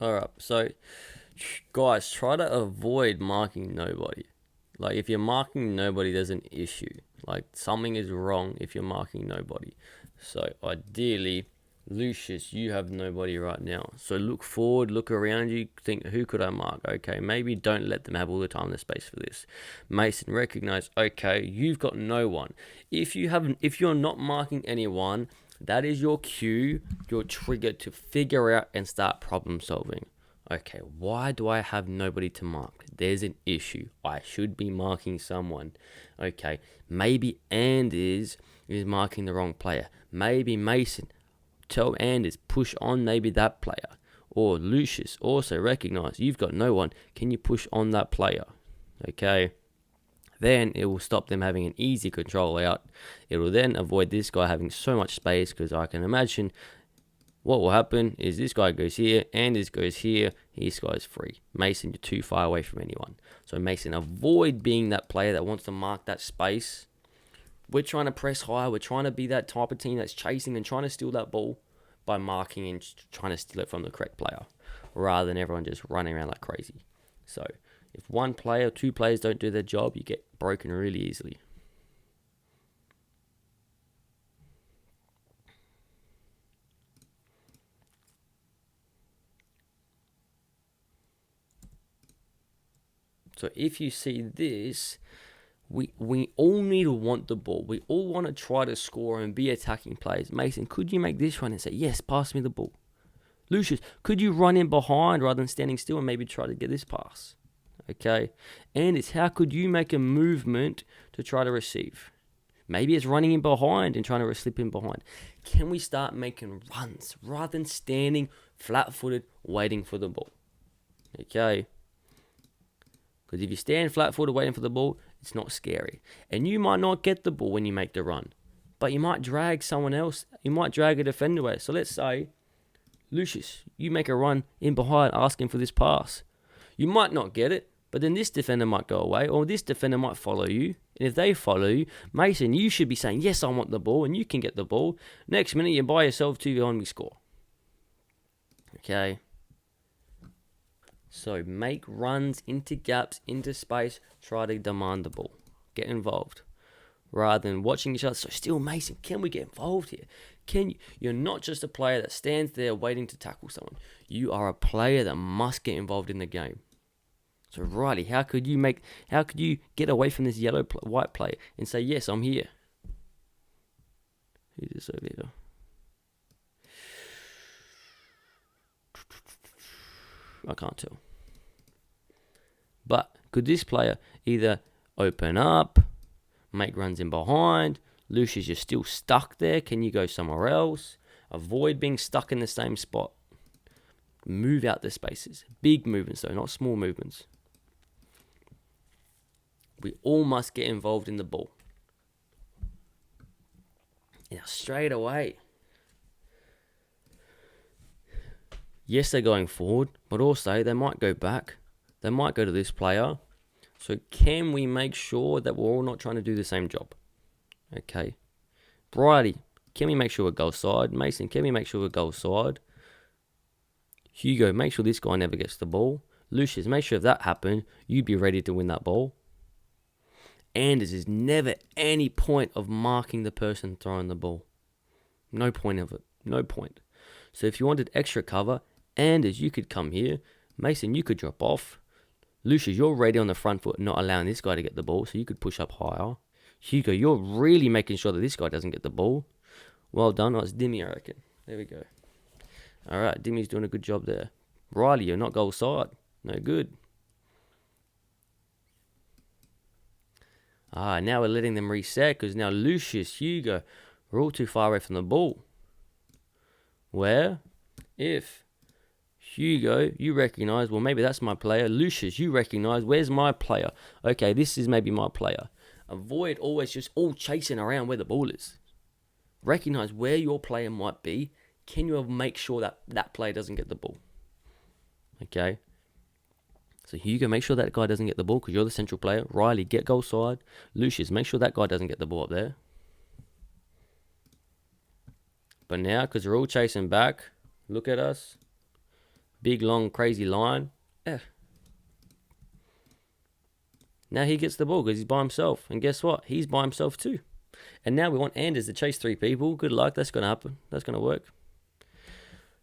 Alright, so guys, try to avoid marking nobody. Like, if you're marking nobody, there's an issue. Like, something is wrong if you're marking nobody. So, ideally, Lucius, you have nobody right now. So, look forward, look around you, think, who could I mark? Okay, maybe don't let them have all the time and the space for this. Mason, recognize, okay, you've got no one. If you're not marking anyone, that is your cue, your trigger to figure out and start problem solving. Okay, why do I have nobody to mark? There's an issue. I should be marking someone. Okay, maybe Anders is marking the wrong player. Maybe Mason, tell Anders, push on maybe that player. Or Lucius, also recognize you've got no one. Can you push on that player? Okay, then it will stop them having an easy control out. It will then avoid this guy having so much space, because I can imagine what will happen is this guy goes here, and this goes here, this guy's free. Mason, you're too far away from anyone. So Mason, avoid being that player that wants to mark that space. We're trying to press high. We're trying to be that type of team that's chasing and trying to steal that ball by marking and trying to steal it from the correct player, rather than everyone just running around like crazy. So if one player or two players don't do their job, you get broken really easily. So if you see this, we all need to want the ball. We all want to try to score and be attacking players. Mason, could you make this run and say, yes, pass me the ball? Lucius, could you run in behind rather than standing still and maybe try to get this pass? Okay. And it's how could you make a movement to try to receive? Maybe it's running in behind and trying to slip in behind. Can we start making runs rather than standing flat-footed waiting for the ball? Okay. Because if you stand flat-footed waiting for the ball, it's not scary. And you might not get the ball when you make the run, but you might drag someone else. You might drag a defender away. So let's say, Lucius, you make a run in behind asking for this pass. You might not get it, but then this defender might go away, or this defender might follow you. And if they follow you, Mason, you should be saying, yes, I want the ball, and you can get the ball. Next minute, you're by yourself, 2-on, we score. Okay. So make runs into gaps, into space, try to demand the ball. Get involved. Rather than watching each other. So still, Mason, can we get involved here? You're not just a player that stands there waiting to tackle someone. You are a player that must get involved in the game. So Riley, how could you get away from this white player and say, yes, I'm here? Who's this over here? I can't tell. But could this player either open up, make runs in behind? Lucius, you're still stuck there. Can you go somewhere else? Avoid being stuck in the same spot. Move out the spaces. Big movements though, not small movements. We all must get involved in the ball. Now straight away. Yes, they're going forward, but also they might go back. They might go to this player. So can we make sure that we're all not trying to do the same job? Okay. Bridie, can we make sure we're goal side? Mason, can we make sure we're goal side? Hugo, make sure this guy never gets the ball. Lucius, make sure if that happened, you'd be ready to win that ball. Anders is never any point of marking the person throwing the ball. No point of it. No point. So if you wanted extra cover, Anders, you could come here. Mason, you could drop off. Lucius, you're ready on the front foot, not allowing this guy to get the ball, so you could push up higher. Hugo, you're really making sure that this guy doesn't get the ball. Well done. That's Dimmy, I reckon. There we go. All right, Dimmy's doing a good job there. Riley, you're not goal side. No good. Now we're letting them reset because now Lucius, Hugo, we're all too far away from the ball. Where if Hugo, you recognise, well, maybe that's my player. Lucius, you recognise, where's my player? Okay, this is maybe my player. Avoid always just all chasing around where the ball is. Recognise where your player might be. Can you make sure that that player doesn't get the ball? Okay. So Hugo, make sure that guy doesn't get the ball because you're the central player. Riley, get goal side. Lucius, make sure that guy doesn't get the ball up there. But now, because we're all chasing back, look at us. big, long, crazy line. Yeah. Now he gets the ball because he's by himself. And guess what? He's by himself too. And now we want Anders to chase 3 people. Good luck. That's going to happen. That's going to work.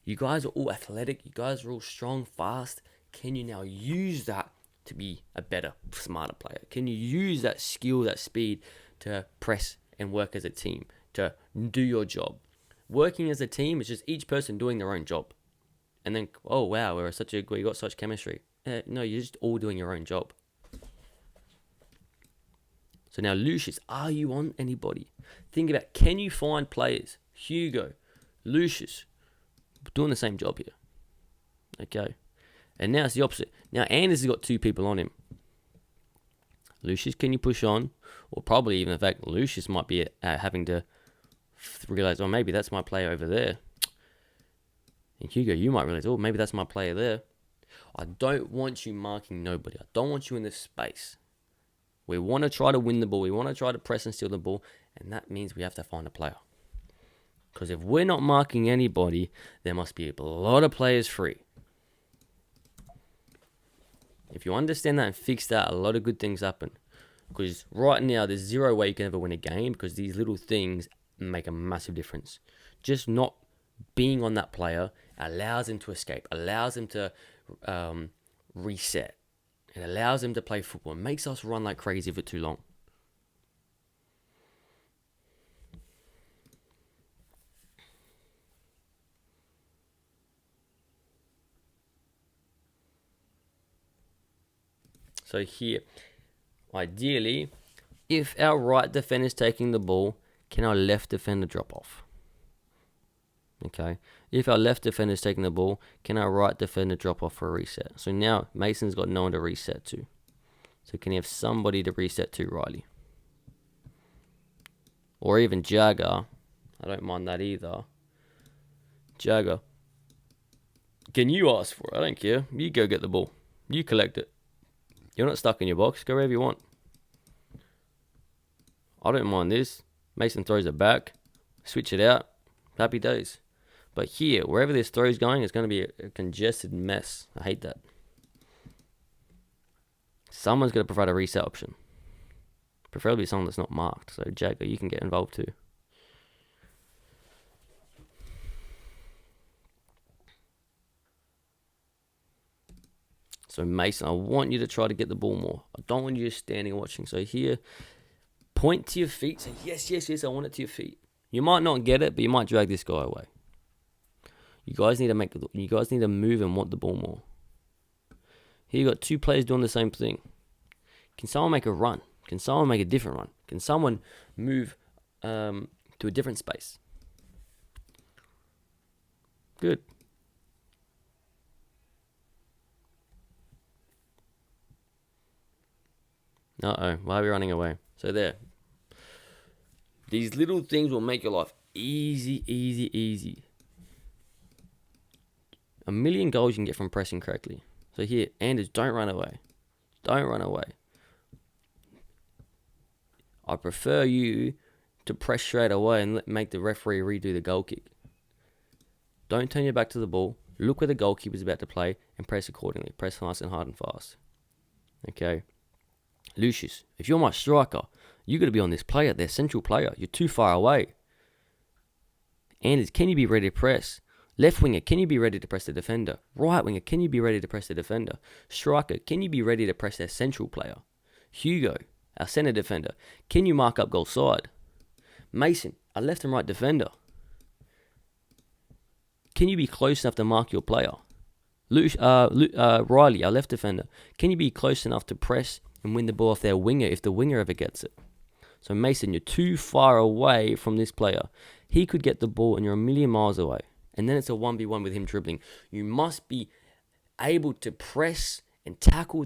You guys are all athletic. You guys are all strong, fast. Can you now use that to be a better, smarter player? Can you use that skill, that speed to press and work as a team, to do your job? Working as a team is just each person doing their own job. And then, oh wow, we got such chemistry. No, you're just all doing your own job. So now, Lucius, are you on anybody? Think about, can you find players? Hugo, Lucius, doing the same job here. Okay. And now it's the opposite. Now, Anders has got 2 people on him. Lucius, can you push on? Or probably even the fact Lucius might be having to realize, oh, maybe that's my player over there. And Hugo, you might realize, oh, maybe that's my player there. I don't want you marking nobody. I don't want you in this space. We want to try to win the ball. We want to try to press and steal the ball. And that means we have to find a player. Because if we're not marking anybody, there must be a lot of players free. If you understand that and fix that, a lot of good things happen. Because right now, there's zero way you can ever win a game because these little things make a massive difference. Just not being on that player allows him to escape, allows him to reset. It allows him to play football. It makes us run like crazy for too long. So here, ideally, if our right defender is taking the ball, can our left defender drop off? Okay. If our left defender is taking the ball, can our right defender drop off for a reset? So now Mason's got no one to reset to. So can he have somebody to reset to, Riley? Or even Jagger. I don't mind that either. Jagger, can you ask for it? I don't care. You go get the ball. You collect it. You're not stuck in your box. Go wherever you want. I don't mind this. Mason throws it back. Switch it out. Happy days. But here, wherever this throw is going, it's going to be a congested mess. I hate that. Someone's going to provide a reset option. Preferably someone that's not marked. So, Jagger, you can get involved too. So, Mason, I want you to try to get the ball more. I don't want you just standing and watching. So, here, point to your feet. Say, yes, yes, yes, I want it to your feet. You might not get it, but you might drag this guy away. You guys need to move and want the ball more. Here you got 2 players doing the same thing. Can someone make a run? Can someone make a different run? Can someone move to a different space? Good. Uh-oh, why are we running away? So there. These little things will make your life easy, easy, easy. 1,000,000 goals you can get from pressing correctly. So here, Anders, don't run away. Don't run away. I prefer you to press straight away and make the referee redo the goal kick. Don't turn your back to the ball. Look where the goalkeeper is about to play and press accordingly. Press nice and hard and fast. Okay. Lucius, if you're my striker, you got to be on this player, their central player. You're too far away. Anders, can you be ready to press? Left winger, can you be ready to press the defender? Right winger, can you be ready to press the defender? Striker, can you be ready to press their central player? Hugo, our centre defender, can you mark up goal side? Mason, our left and right defender, can you be close enough to mark your player? Riley, our left defender, can you be close enough to press and win the ball off their winger if the winger ever gets it? So Mason, you're too far away from this player. He could get the ball and you're 1,000,000 miles away. And then it's a 1v1 with him dribbling. You must be able to press and tackle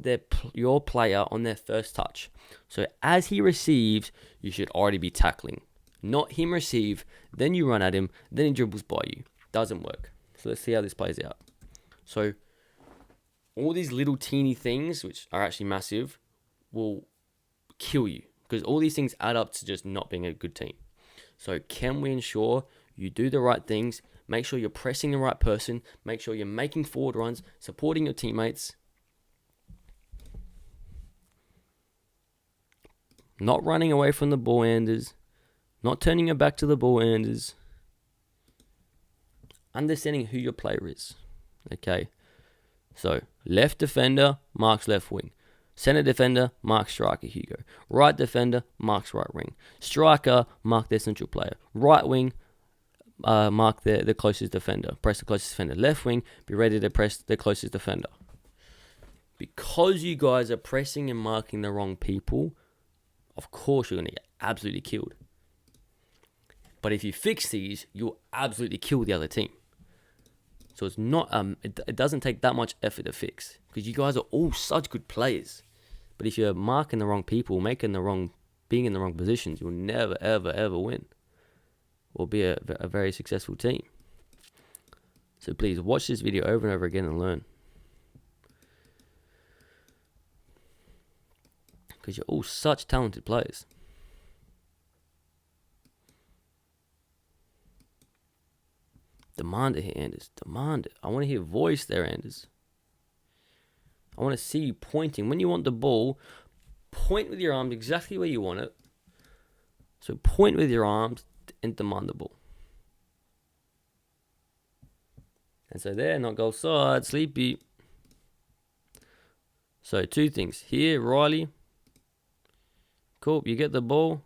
your player on their first touch. So as he receives, you should already be tackling. Not him receive, then you run at him, then he dribbles by you. Doesn't work. So let's see how this plays out. So all these little teeny things, which are actually massive, will kill you. Because all these things add up to just not being a good team. So can we ensure you do the right things, Make sure you're pressing the right person. Make sure you're making forward runs, supporting your teammates. Not running away from the ball handlers. Not turning your back to the ball handlers. Understanding who your player is. Okay. So, left defender marks left wing. Centre defender marks striker Hugo. Right defender marks right wing. Striker mark their central player. Right wing mark the closest defender. Press the closest defender. Left wing, be ready to press the closest defender. Because you guys are pressing and marking the wrong people, of course you're going to get absolutely killed. But if you fix these, you'll absolutely kill the other team. So it's not it doesn't take that much effort to fix, because you guys are all such good players. But if you're marking the wrong people, being in the wrong positions, you'll never ever ever win or be a very successful team. So please watch this video over and over again and learn, because you're all such talented players. Demand it here, Anders. Demand it. I want to hear voice there, Anders. I want to see you pointing. When you want the ball, point with your arms exactly where you want it. So point with your arms and demand the ball. And so there, not goal side, sleepy. So 2 things. Here, Riley. Cool, you get the ball.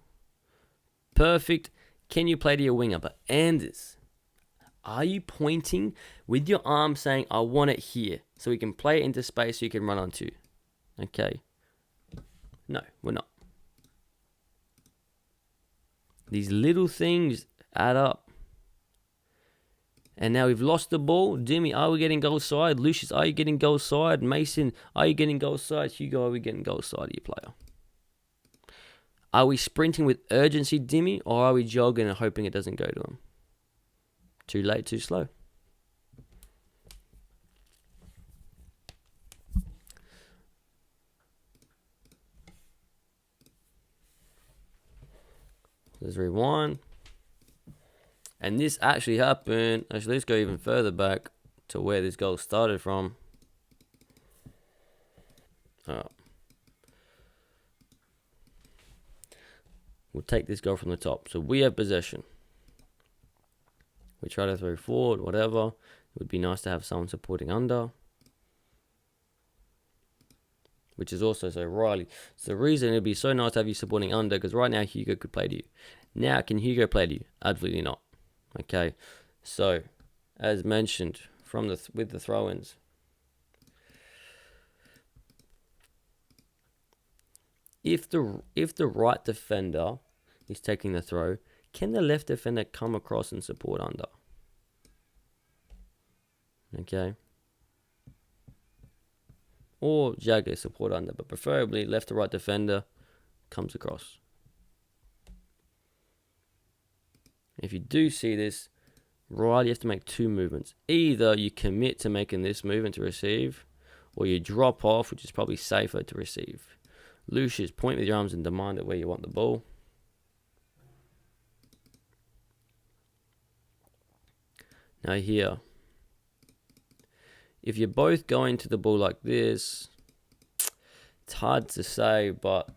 Perfect. Can you play to your winger? But Anders, are you pointing with your arm saying, I want it here, so we can play it into space so you can run onto? Okay. No, we're not. These little things add up. And now we've lost the ball. Jimmy, are we getting goal side? Lucius, are you getting goal side? Mason, are you getting goal side? Hugo, are we getting goal side of your player? Are we sprinting with urgency, Dimmy, or are we jogging and hoping it doesn't go to him? Too late, too slow. Let's rewind. And this actually happened. Actually, let's go even further back to where this goal started from. We'll take this goal from the top. So we have possession. We try to throw forward, whatever. It would be nice to have someone supporting under. Which is also so Riley. It's the reason it would be so nice to have you supporting under, because right now Hugo could play to you. Now, can Hugo play to you? Absolutely not. Okay. So, as mentioned with the throw-ins. If the right defender is taking the throw, can the left defender come across and support under? Okay. Or Jagger support under, but preferably left to right defender comes across. If you do see this, right, you have to make 2 movements. Either you commit to making this movement to receive, or you drop off, which is probably safer to receive. Lucius, point with your arms and demand it where you want the ball. Now here, if you're both going to the ball like this, it's hard to say, but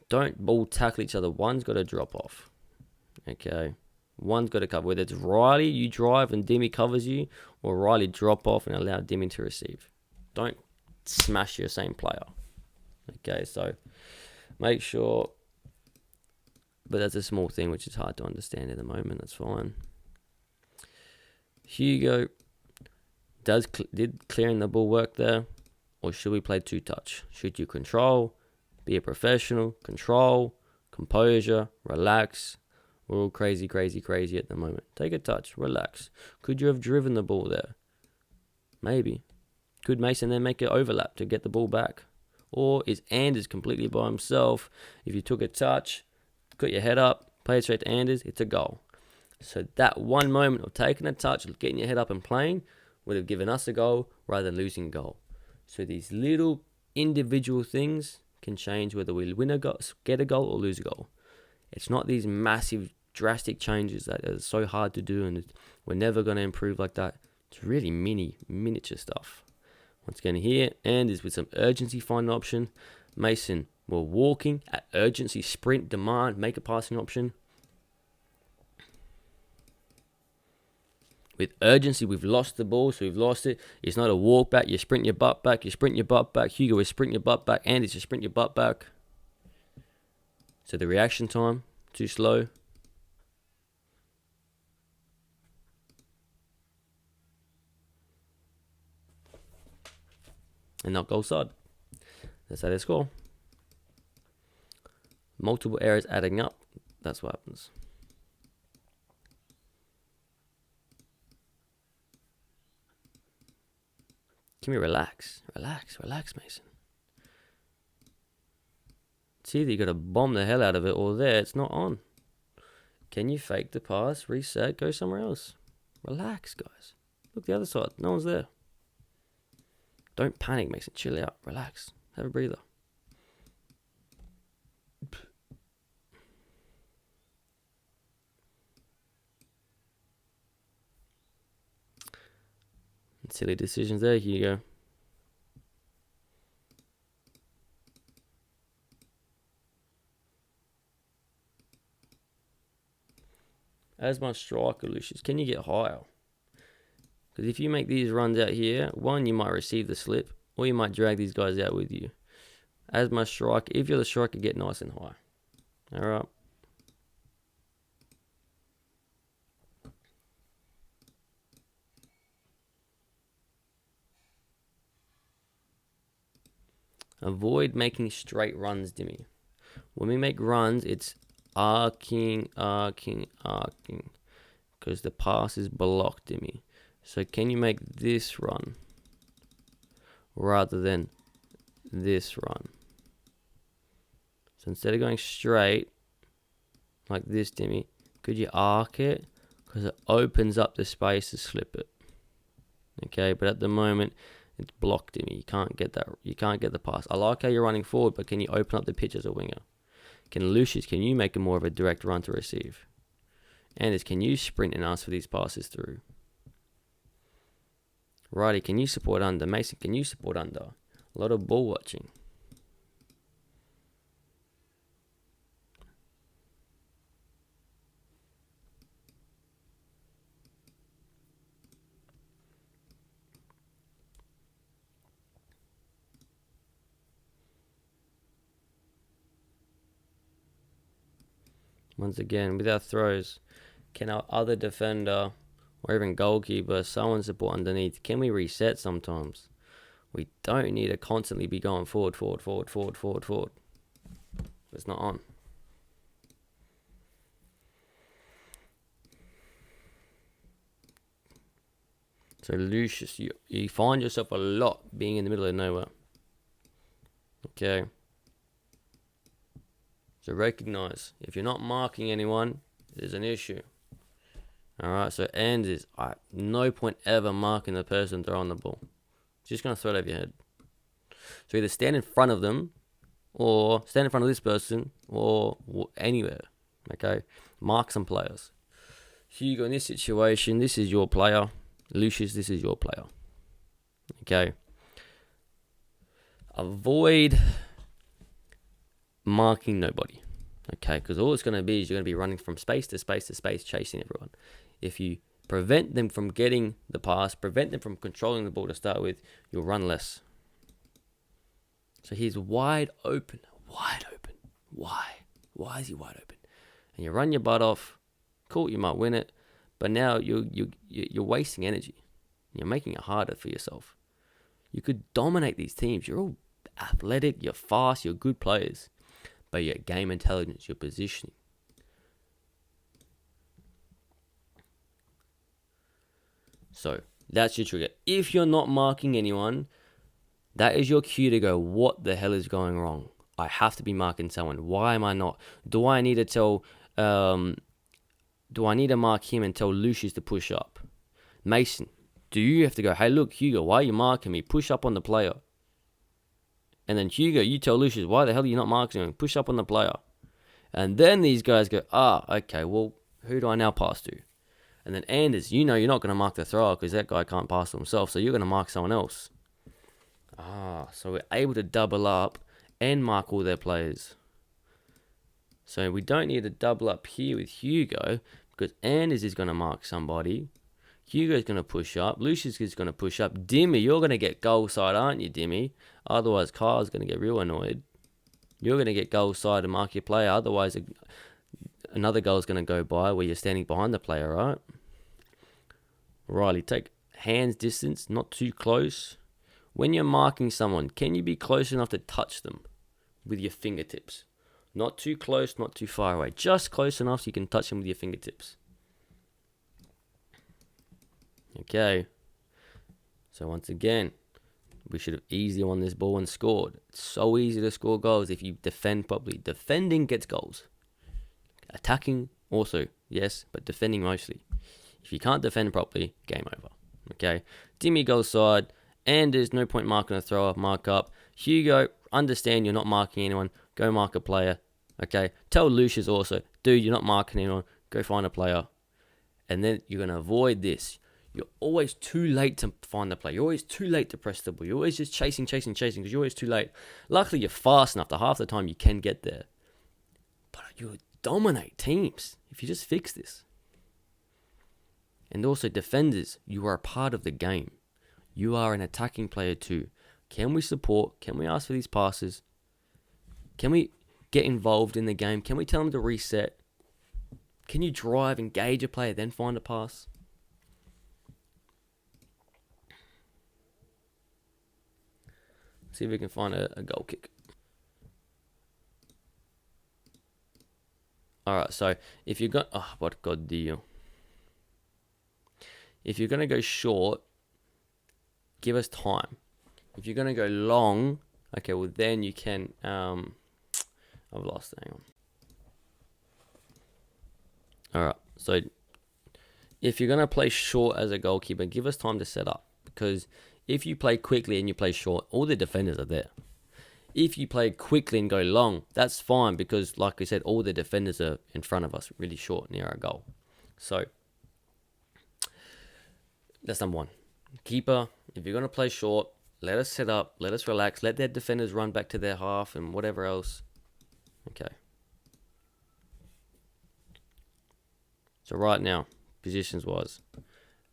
don't ball tackle each other. One's got to drop off. Okay. One's got to cover. Whether it's Riley, you drive and Dimmy covers you, or Riley drop off and allow Dimmy to receive. Don't smash your same player. Okay, so make sure. But that's a small thing which is hard to understand at the moment. That's fine. Hugo, did clearing the ball work there? Or should we play 2-touch? Should you control, be a professional, control, composure, relax? We're all crazy at the moment. Take a touch, relax. Could you have driven the ball there? Maybe. Could Mason then make an overlap to get the ball back? Or is Anders completely by himself? If you took a touch, got your head up, play it straight to Anders, it's a goal. So that one moment of taking a touch, getting your head up and playing, would have given us a goal rather than losing a goal. So these little individual things can change whether we win a goal, get a goal, or lose a goal. It's not these massive drastic changes that are so hard to do, and we're never going to improve like that. It's really miniature stuff. Once again here, and is with some urgency, find an option. Mason, we're walking at urgency, sprint, demand, make a passing option. With urgency, we've lost the ball, so we've lost it. It's not a walk back. You sprint your butt back. You sprint your butt back. Hugo is sprint your butt back. And it's just sprint your butt back. So the reaction time, too slow. And not goal side. That's how they score. Multiple errors adding up. That's what happens. Can we relax? Relax, Mason. It's either you got to bomb the hell out of it, or there, it's not on. Can you fake the pass, reset, go somewhere else? Relax, guys. Look the other side. No one's there. Don't panic, Mason. Chill out. Relax. Have a breather. Silly decisions there, Hugo. As my striker, Lucius, can you get higher? Because if you make these runs out here, one, you might receive the slip, or you might drag these guys out with you. As my striker, if you're the striker, get nice and high. Alright. Avoid making straight runs, Dimmy. When we make runs, it's arcing. Because the pass is blocked, Dimmy. So can you make this run rather than this run? So instead of going straight like this, Dimmy, could you arc it? Because it opens up the space to slip it. Okay, but at the moment, it's blocked, Dimmy. You can't get that. You can't get the pass. I like how you're running forward, but can you open up the pitch as a winger? Can you make a more of a direct run to receive? Anders, can you sprint and ask for these passes through? Righty, can you support under? Mason, can you support under? A lot of ball watching. Once again, with our throws, can our other defender or even goalkeeper, someone support underneath? Can we reset sometimes? We don't need to constantly be going forward. It's not on. So Lucius, you find yourself a lot being in the middle of nowhere. Okay. So recognize, if you're not marking anyone, there's an issue. Alright, so Anders, no point ever marking the person throwing the ball. Just going to throw it over your head. So either stand in front of them, or stand in front of this person, or anywhere. Okay? Mark some players. Hugo, in this situation, this is your player. Lucius, this is your player. Okay? Avoid marking nobody. Okay? Because all it's going to be is you're going to be running from space to space to space, chasing everyone. If you prevent them from getting the pass, prevent them from controlling the ball to start with, you'll run less. So he's wide open. Why? Why is he wide open? And you run your butt off. Cool, you might win it. But now you're wasting energy. You're making it harder for yourself. You could dominate these teams. You're all athletic, you're fast, you're good players. But your game intelligence, your positioning. So that's your trigger. If you're not marking anyone, that is your cue to go, what the hell is going wrong? I have to be marking someone. Why am I not? Do I need to mark him and tell Lucius to push up? Mason, do you have to go, hey, look, Hugo, why are you marking me? Push up on the player. And then Hugo, you tell Lucius, why the hell are you not marking him? Push up on the player. And then these guys go, okay, well, Who do I now pass to? And then Anders, you're not going to mark the thrower because that guy can't pass to himself, so you're going to mark someone else. So we're able to double up and mark all their players. So we don't need to double up here with Hugo because Anders is going to mark somebody. Hugo's going to push up. Lucius is going to push up. Dimmy, you're going to get goal side, aren't you, Dimmy? Otherwise, Kyle's going to get real annoyed. You're going to get goal side and mark your player. Otherwise, another goal is going to go by where you're standing behind the player, right? Riley, take hands distance, not too close. When you're marking someone, can you be close enough to touch them with your fingertips? Not too close, not too far away. Just close enough so you can touch them with your fingertips. Okay. So once again, we should have easily won this ball and scored. It's so easy to score goals if you defend properly. Defending gets goals. Attacking also, yes, but defending mostly. If you can't defend properly, game over. Okay. Dimmy goes side. And there's no point marking a thrower. Mark up. Hugo, understand you're not marking anyone. Go mark a player. Okay. Tell Lucius also, dude, you're not marking anyone. Go find a player. And then you're going to avoid this. You're always too late to find the play. You're always too late to press the ball. You're always just chasing because you're always too late. Luckily, you're fast enough that half the time you can get there. But you dominate teams if you just fix this. And also, defenders, you are a part of the game. You are an attacking player too. Can we support? Can we ask for these passes? Can we get involved in the game? Can we tell them to reset? Can you drive, engage a player, then find a pass? See if we can find a goal kick. Alright, so if you're going... Oh, what god deal. If you're going to go short, give us time. If you're going to go long, okay, well then you can... I've lost it, hang on. Alright, so if you're going to play short as a goalkeeper, give us time to set up. Because if you play quickly and you play short, all the defenders are there. If you play quickly and go long, that's fine because, like I said, all the defenders are in front of us, really short, near our goal. So, that's number one. Keeper, if you're going to play short, let us set up, let us relax, let their defenders run back to their half and whatever else. Okay. So right now, positions-wise,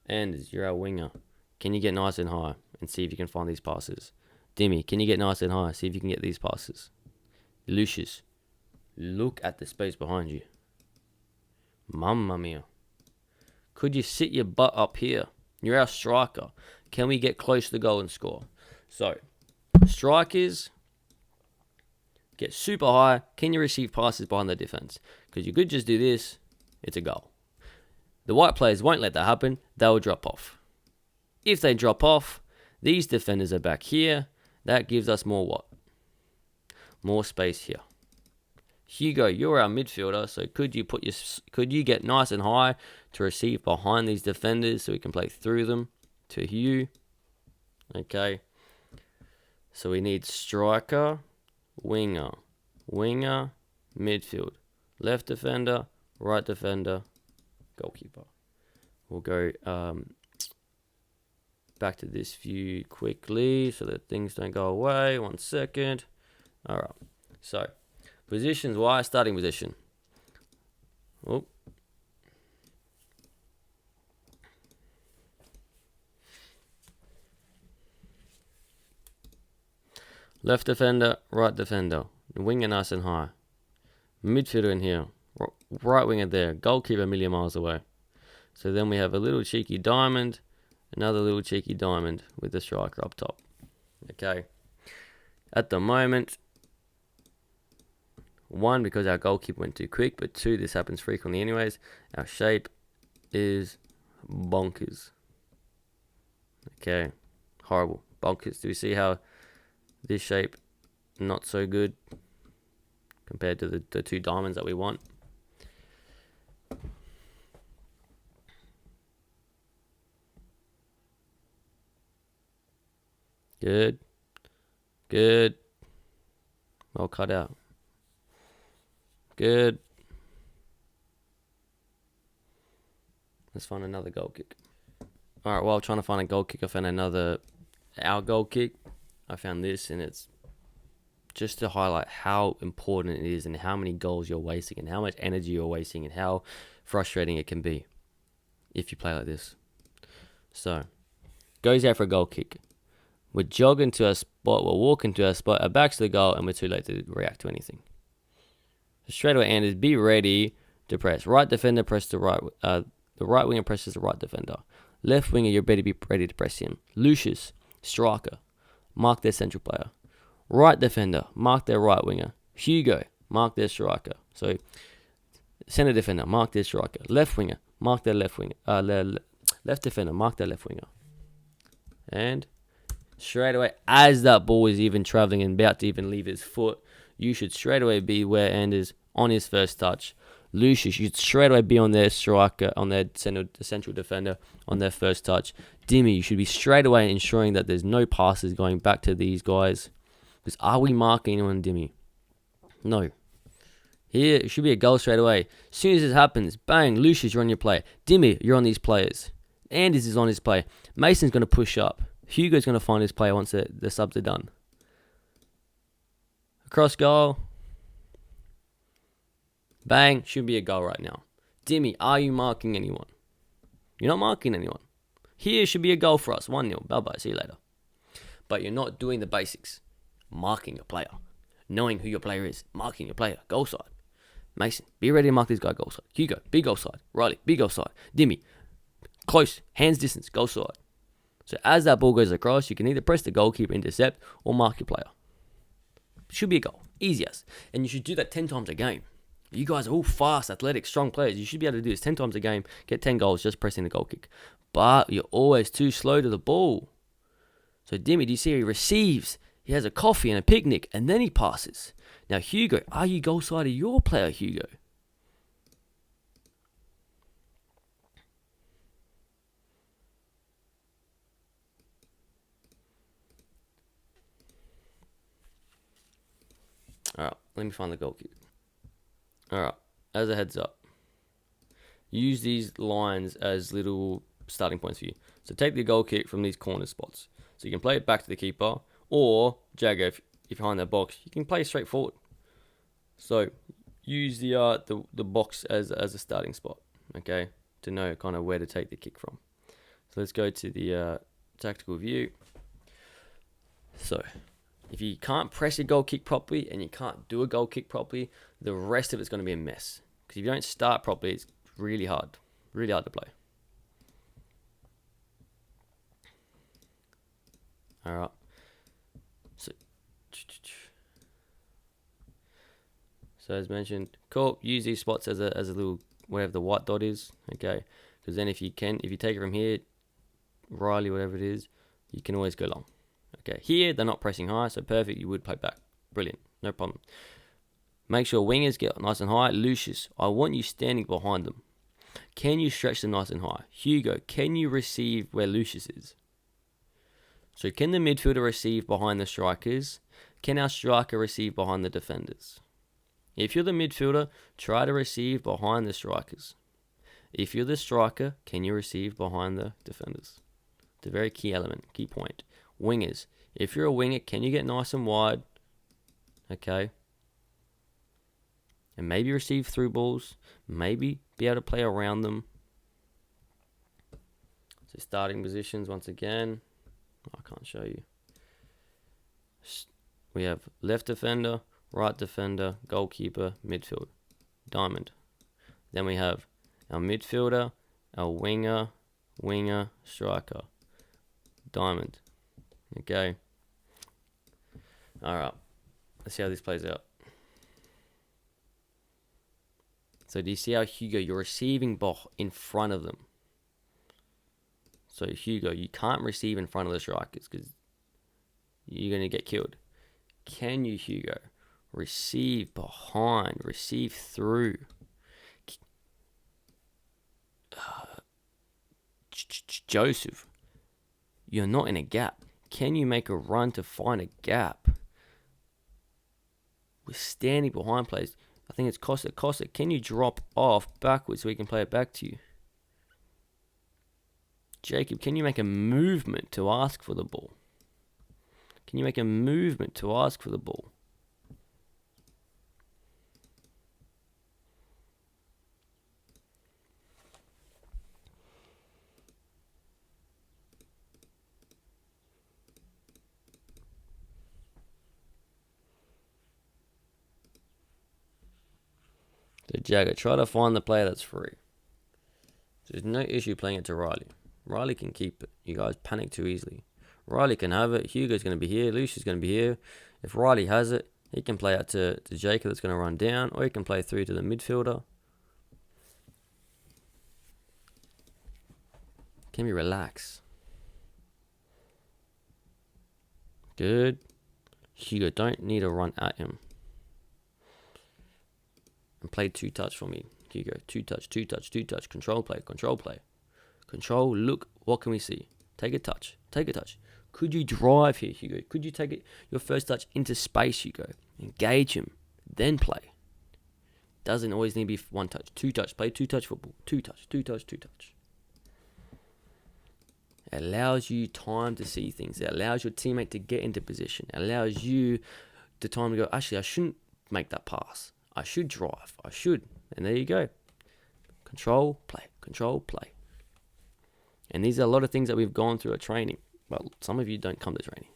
and you're our winger. Can you get nice and high and see if you can find these passes? Dimmy, can you get nice and high? See if you can get these passes. Lucius, look at the space behind you. Mamma mia. Could you sit your butt up here? You're our striker. Can we get close to the goal and score? So, strikers, get super high. Can you receive passes behind the defense? Because you could just do this. It's a goal. The white players won't let that happen. They'll drop off. If they drop off, these defenders are back here. That gives us more what? More space here. Hugo, you're our midfielder, so could you get nice and high to receive behind these defenders so we can play through them to Hugh? Okay. So we need striker, winger, midfield, left defender, right defender, goalkeeper. We'll go back to this view quickly so that things don't go away. 1 second. All right. So, positions. Why starting position? Oh. Left defender, right defender. Winger nice and high. Midfielder in here. Right winger there. Goalkeeper a million miles away. So then we have a little cheeky diamond. Another little cheeky diamond with the striker up top. Okay. At the moment, 1, because our goalkeeper went too quick, but 2, this happens frequently anyways. Our shape is bonkers. Okay. Horrible. Bonkers. Do we see how this shape not so good compared to the 2 diamonds that we want? Good. Good. Well cut out. Good. Let's find another goal kick. All right, while trying to find a goal kick, I found our goal kick. I found this, and it's just to highlight how important it is and how many goals you're wasting and how much energy you're wasting and how frustrating it can be if you play like this. So, goes out for a goal kick. We're jogging to our spot, we're walking to our spot, our back's to the goal, and we're too late to react to anything. So straight away, Anders, be ready to press. Right defender, press the right. The right winger presses the right defender. Left winger, you're better to be ready to press him. Lucius, striker, mark their central player. Right defender, mark their right winger. Hugo, mark their striker. So, centre defender, mark their striker. Left winger, mark their left winger. Left defender, mark their left winger. And straight away, as that ball is even travelling and about to even leave his foot, you should straight away be where Anders on his first touch. Lucius, you should straight away be on their striker, on their central defender, on their first touch. Dimmy, you should be straight away ensuring that there's no passes going back to these guys. Because are we marking anyone, Dimmy? No. Here, it should be a goal straight away. As soon as this happens, bang, Lucius, you're on your play. Dimmy, you're on these players. Anders is on his play. Mason's going to push up. Hugo's going to find his player once the subs are done. Across goal. Bang, should be a goal right now. Dimmy, are you marking anyone? You're not marking anyone. Here should be a goal for us. 1-0. Bye-bye. See you later. But you're not doing the basics. Marking your player. Knowing who your player is. Marking your player. Goal side. Mason, be ready to mark this guy goal side. Hugo, big goal side. Riley, big goal side. Dimmy, close. Hands distance. Goal side. So as that ball goes across, you can either press the goalkeeper, intercept, or mark your player. Should be a goal. Easy as. And you should do that 10 times a game. You guys are all fast, athletic, strong players. You should be able to do this 10 times a game, get 10 goals just pressing the goal kick. But you're always too slow to the ball. So Dimmy, do you see he receives? He has a coffee and a picnic, and then he passes. Now Hugo, are you goal side of your player, Hugo? Alright, let me find the goal kick. Alright, as a heads up, use these lines as little starting points for you. So take the goal kick from these corner spots. So you can play it back to the keeper, or Jagger, if you're behind that box, you can play straight forward. So use the box as a starting spot, okay, to know kind of where to take the kick from. So let's go to the tactical view. So if you can't press your goal kick properly and you can't do a goal kick properly, the rest of it's going to be a mess. Because if you don't start properly, it's really hard to play. All right. So as mentioned, cool. Use these spots as a little wherever the white dot is, okay? Because then if you take it from here, Riley, whatever it is, you can always go long. Okay, here they're not pressing high, so perfect. You would play back, brilliant, no problem. Make sure wingers get nice and high. Lucius, I want you standing behind them. Can you stretch them nice and high? Hugo, can you receive where Lucius is? So can the midfielder receive behind the strikers? Can our striker receive behind the defenders? If you're the midfielder, try to receive behind the strikers. If you're the striker, can you receive behind the defenders? It's a very key element, key point. Wingers, if you're a winger, can you get nice and wide? Okay. And maybe receive through balls. Maybe be able to play around them. So starting positions once again. I can't show you. We have left defender, right defender, goalkeeper, midfield, diamond. Then we have our midfielder, our winger, striker, diamond. Okay. All right. Let's see how this plays out. So do you see how Hugo, you're receiving in front of them? So Hugo, you can't receive in front of the strikers because you're going to get killed. Can you, Hugo, receive behind, receive through? Joseph, you're not in a gap. Can you make a run to find a gap? We're standing behind players. I think it's Costa. Can you drop off backwards so we can play it back to you? Jacob, can you make a movement to ask for the ball? Can you make a movement to ask for the ball? So Jagger, try to find the player that's free. There's no issue playing it to Riley. Riley can keep it. You guys panic too easily. Riley can have it. Hugo's going to be here. Lucia's going to be here. If Riley has it, he can play out to Jacob that's going to run down, or he can play through to the midfielder. Can we relax? Good. Hugo, don't need to run at him. And play 2-touch for me. Hugo, 2-touch, 2-touch, 2-touch. Control play, control play. Control, look, what can we see? Take a touch, take a touch. Could you drive here, Hugo? Could you take it, your first touch into space, Hugo? Engage him, then play. Doesn't always need to be 1-touch, 2-touch. Play 2-touch football. 2-touch, 2-touch, 2-touch. It allows you time to see things. It allows your teammate to get into position. It allows you the time to go, actually, I shouldn't make that pass. I should drive. I should. And there you go. Control, play. Control, play. And these are a lot of things that we've gone through at training. Well, some of you don't come to training.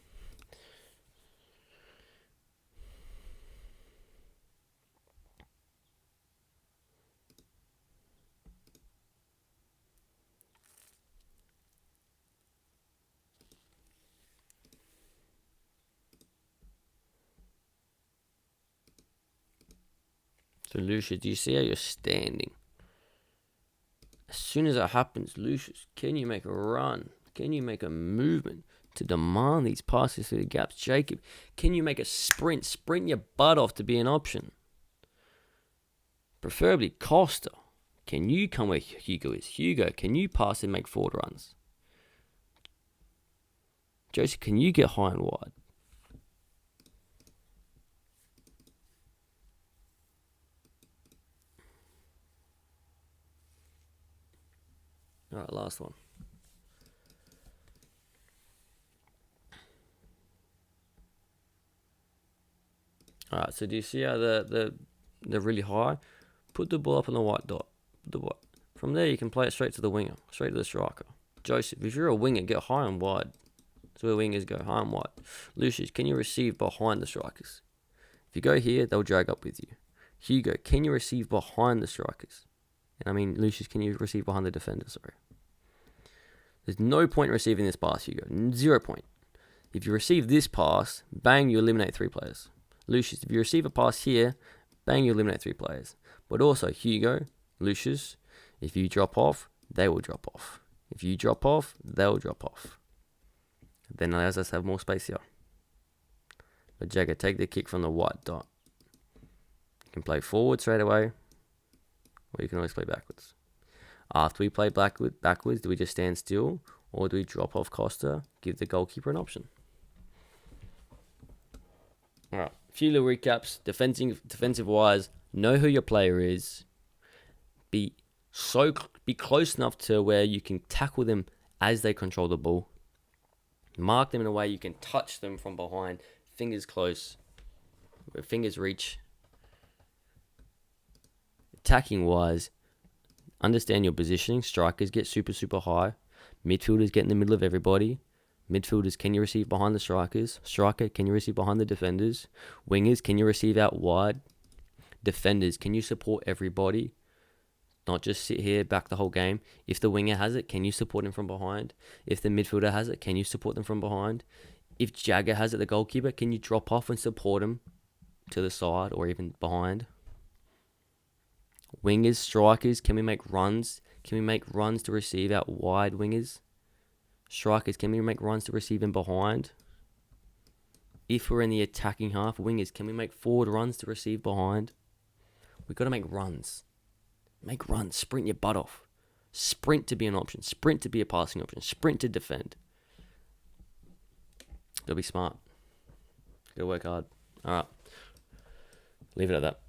So, Lucius, do you see how you're standing? As soon as that happens, Lucius, can you make a run? Can you make a movement to demand these passes through the gaps? Jacob, can you make a sprint? Sprint your butt off to be an option. Preferably Costa. Can you come where Hugo is? Hugo, can you pass and make forward runs? Joseph, can you get high and wide? All right, last one. All right, so do you see how they're really high? Put the ball up on the white dot. From there, you can play it straight to the winger, straight to the striker. Joseph, if you're a winger, get high and wide. That's where wingers go, high and wide. Lucius, can you receive behind the strikers? If you go here, they'll drag up with you. Hugo, can you receive behind the strikers? And I mean, Lucius, can you receive behind the defender? Sorry. There's no point in receiving this pass, Hugo. 0 point. If you receive this pass, bang, you eliminate 3 players. Lucius, if you receive a pass here, bang, you eliminate 3 players. But also, Hugo, Lucius, if you drop off, they will drop off. If you drop off, they'll drop off. Then allows us to have more space here. But Jagger, take the kick from the white dot. You can play forward straight away, or you can always play backwards. After we play backwards, do we just stand still, or do we drop off Costa, give the goalkeeper an option? All right, a few little recaps. Defensive wise, know who your player is. Be close enough to where you can tackle them as they control the ball. Mark them in a way you can touch them from behind, fingers close, where fingers reach. Attacking wise, understand your positioning. Strikers get super high. Midfielders get in the middle of everybody. Midfielders, can you receive behind the strikers? Striker, can you receive behind the defenders? Wingers, can you receive out wide? Defenders, can you support everybody? Not just sit here, back the whole game. If the winger has it, can you support him from behind? If the midfielder has it, can you support them from behind? If Jagger has it, the goalkeeper, can you drop off and support him to the side or even behind? Wingers, strikers, can we make runs? Can we make runs to receive out wide wingers? Strikers, can we make runs to receive in behind? If we're in the attacking half, wingers, can we make forward runs to receive behind? We've got to make runs. Make runs. Sprint your butt off. Sprint to be an option. Sprint to be a passing option. Sprint to defend. Gotta be smart. Gotta work hard. Alright. Leave it at that.